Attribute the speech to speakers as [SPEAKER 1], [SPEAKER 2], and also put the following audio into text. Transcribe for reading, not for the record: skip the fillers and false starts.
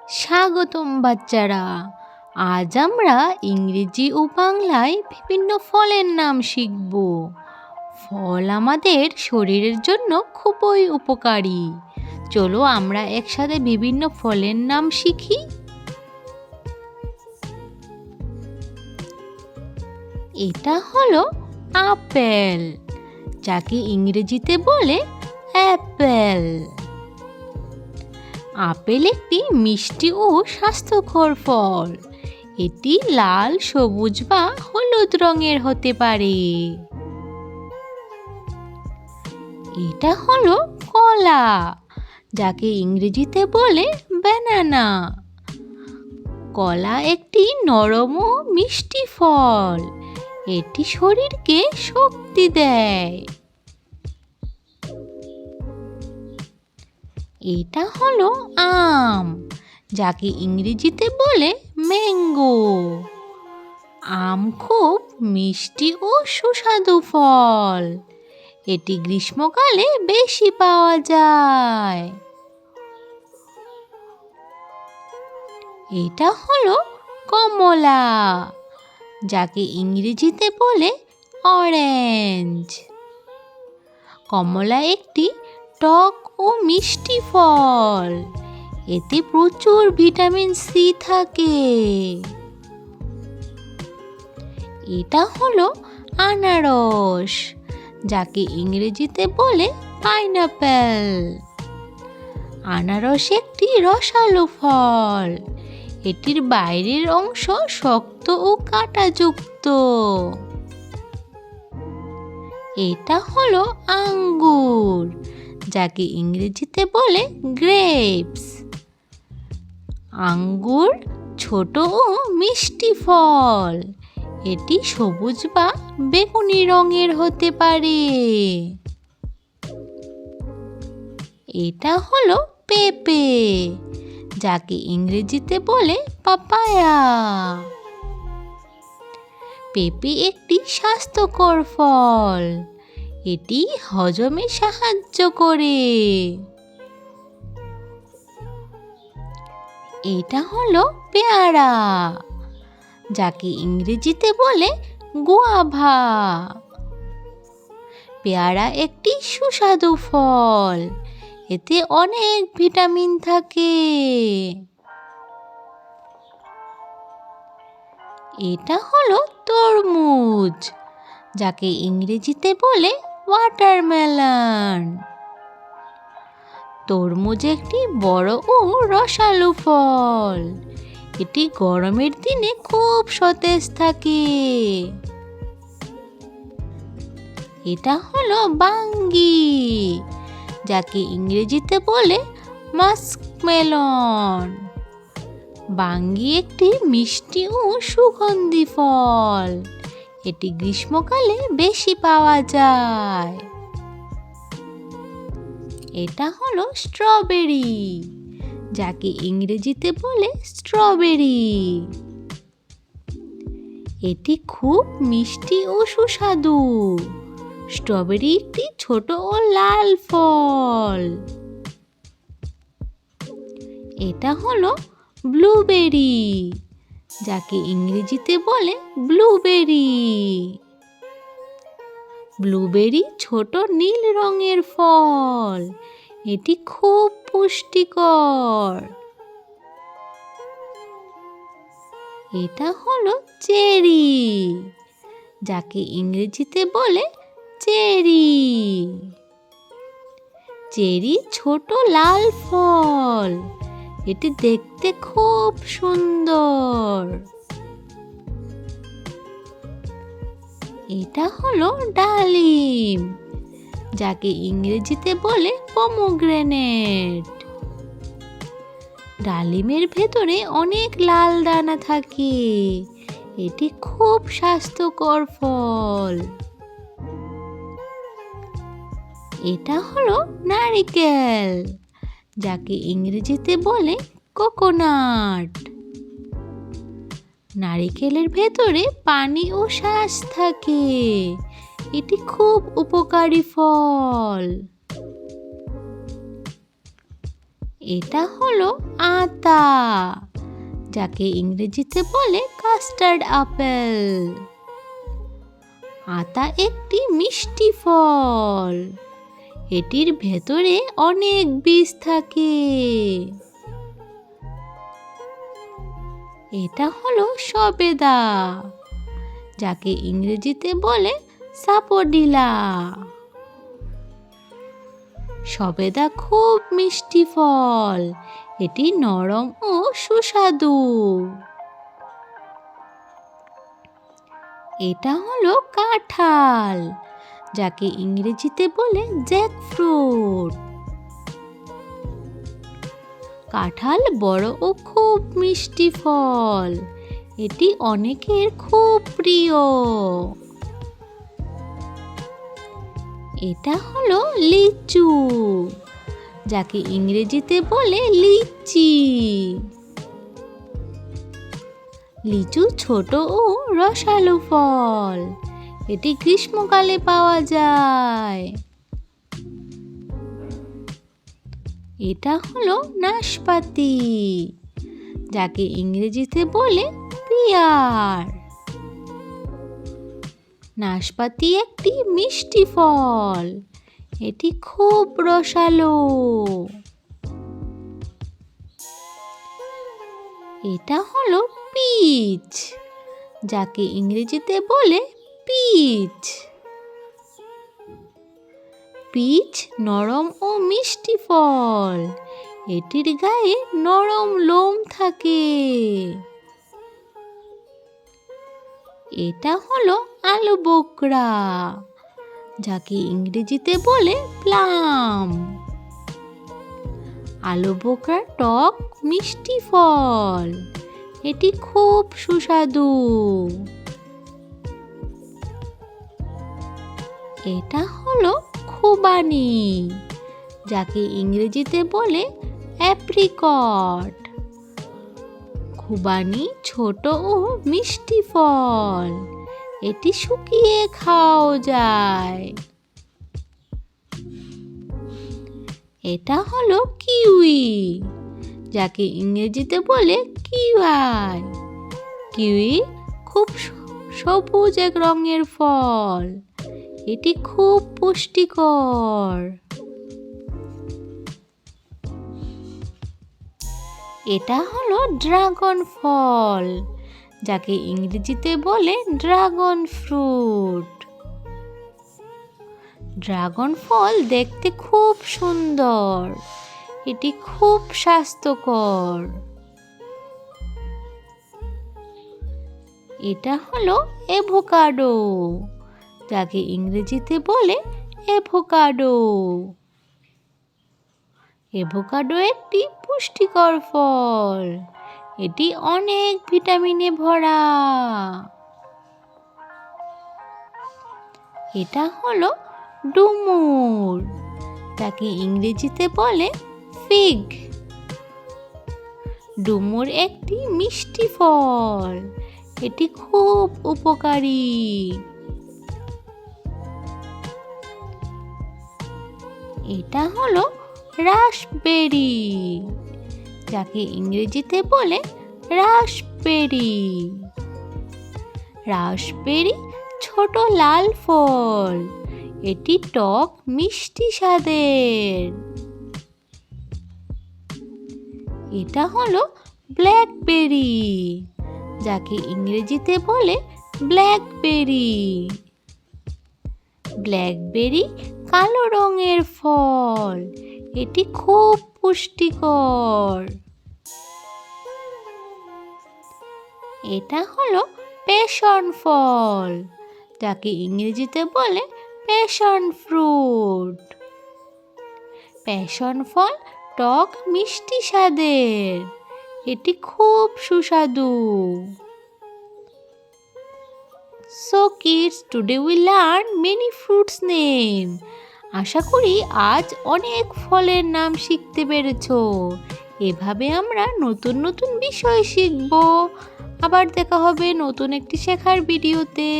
[SPEAKER 1] স্বাগতম বাচ্চারা। আজ আমরা ইংরেজি ও বাংলায় বিভিন্ন ফলের নাম শিখব। ফল আমাদের শরীরের জন্য খুবই উপকারী। চলো আমরা একসাথে বিভিন্ন ফলের নাম শিখি। এটা হলো আপেল, যাকে ইংরেজিতে বলে অ্যাপেল। আপেল একটি মিষ্টি ও স্বাস্থ্যকর ফল। এটি লাল, সবুজ বা হলুদ রঙের হতে পারে। এটা হলো কলা, যাকে ইংরেজিতে বলে ব্যানানা। কলা একটি নরম ও মিষ্টি ফল। এটি শরীরকে শক্তি দেয়। এটা হলো আম, যাকে ইংরেজিতে বলে ম্যাঙ্গো। আম খুব মিষ্টি ও সুস্বাদু ফল। এটি গ্রীষ্মকালে বেশি পাওয়া যায়। এটা হলো কমলা, যাকে ইংরেজিতে বলে অরেঞ্জ। কমলা একটি টক ও মিষ্টি ফল। এতে প্রচুর ভিটামিন সি থাকে। এটা হলো আনারস, যাকে ইংরেজিতে বলে পাইনাপেল। আনারস একটি রসালো ফল। এটির বাইরের অংশ শক্ত ও কাঁটাযুক্ত। এটা হলো আঙ্গুর, যাকে ইংরেজিতে বলে গ্রেপস। আঙ্গুর ছোট ও মিষ্টি ফল। এটি সবুজ বা বেগুনি রঙের হতে পারে। এটা হলো পেঁপে, যাকে ইংরেজিতে বলে পাপায়া। পেঁপে একটি স্বাস্থ্যকর ফল। এটি হজমে সাহায্য করে। এটা হলো পেয়ারা, যাকে ইংরেজিতে বলে গুয়াভা। পেয়ারা একটি সুস্বাদু ফল। এতে অনেক ভিটামিন থাকে। এটা হলো তরমুজ, যাকে ইংরেজিতে বলে ওয়াটারমেলন। তরমুজ একটি বড় ও রসালো ফল। এটি গরমের দিনে খুব সতেজ থাকে। এটা হলো বাঙ্গি, যাকে ইংরেজিতে বলে মাস্কমেলন। বাঙ্গি একটি মিষ্টি ও সুগন্ধি ফল। এটি গ্রীষ্মকালে বেশি পাওয়া যায়। এটা হলো স্ট্রবেরি, যাকে ইংরেজিতে বলে স্ট্রবেরি। এটি খুব মিষ্টি ও সুস্বাদু। স্ট্রবেরি একটি ছোট ও লাল ফল। এটা হলো ব্লুবেরি, যাকে ইংরেজিতে বলে ব্লুবেরি। ব্লুবেরি ছোট নীল রঙের ফল। এটি খুব পুষ্টিকর। এটা হলো চেরি, যাকে ইংরেজিতে বলে চেরি। চেরি ছোট লাল ফল। এটি দেখতে খুব সুন্দর। এটা হলো ডালিম, যাকে ইংরেজিতে বলে পমোগ্রেনেট। ডালিমের ভেতরে অনেক লাল দানা থাকে। এটি খুব স্বাস্থ্যকর ফল। এটা হলো নারকেল, যাকে ইংরেজিতে বলে কোকোনাট। নারকেলের ভেতরে পানি ও শাঁস থাকে। এটি খুব উপকারী ফল। এটা হলো আতা, যাকে ইংরেজিতে বলে কাস্টার্ড আপেল। আতা একটি মিষ্টি ফল। এটির ভেতরে অনেক বীজ থাকে। এটা হলো সবেদা, যাকে ইংরেজিতে বলে সাপোডিলা। সবেদা খুব মিষ্টি ফল। এটি নরম ও সুস্বাদু। এটা হলো কাঁঠাল, যাকে ইংরেজিতে বলে জ্যাকফ্রুট। কাঁঠাল বড় ও খুব মিষ্টি ফল। এটি অনেকের খুব প্রিয়। এটা হলো লিচু, যাকে ইংরেজিতে বলে লিচি। লিচু ছোট ও রসালো ফল। এটি গ্রীষ্মকালে পাওয়া যায়। এটা হলো নাশপাতি, যাকে ইংরেজিতে বলে পিয়ার। নাশপাতি একটি মিষ্টি ফল। এটি খুব রসালো। এটা হলো পিচ, যাকে ইংরেজিতে বলে পিচ। পিচ নরম ও মিষ্টি ফল। এটির গায়ে নরম লোম থাকে। এটা হলো আলু বোকরা, যাকে ইংরেজিতে বলে প্লাম। আলু বোকরা টক মিষ্টি ফল। এটি খুব সুস্বাদু। এটা হলো খুবানি, যাকে ইংরেজিতে বলে অ্যাপ্রিকট। খুবানি ছোট ও মিষ্টি ফল। এটি শুকিয়ে খাওয়া যায়। এটা হলো কিউই, যাকে ইংরেজিতে বলে কিউই। কিউই খুব সবুজ এক রঙের ফল। এটি খুব পুষ্টিকর। এটা হলো ড্রাগন ফল, যাকে ইংরেজিতে বলে ড্রাগন ফ্রুট। ড্রাগন ফল দেখতে খুব সুন্দর। এটি খুব স্বাস্থ্যকর। এটা হলো অ্যাভোকাডো, যাকে ইংরেজিতে বলে অ্যাভোকাডো। অ্যাভোকাডো একটি পুষ্টিকর ফল। এটি অনেক ভিটামিনে ভরা। এটা হলো ডুমুর, যাকে ইংরেজিতে বলে ফিগ। ডুমুর একটি মিষ্টি ফল। এটি খুব উপকারী। এটা হলো রাসবেরি, যাকে ইংরেজিতে বলে রাসবেরি। রাসবেরি ছোট লাল ফল। এটি টক মিষ্টি স্বাদের। এটা হলো ব্ল্যাকবেরি, যাকে ইংরেজিতে বলে ব্ল্যাকবেরি। ব্ল্যাকবেরি কালো রঙের ফল। এটি খুব পুষ্টিকর। এটা হলো প্যাশন ফল, যাকে ইংরেজিতে বলে প্যাশন ফ্রুট। প্যাশন ফল টক মিষ্টি স্বাদের। এটি খুব সুস্বাদু। So kids, today we learn many fruits name. আশা করি আজ অনেক ফলের নাম শিখতে পেরেছো। এভাবে আমরা নতুন নতুন বিষয় শিখব। আবার দেখা হবে নতুন একটি শেখার ভিডিওতে।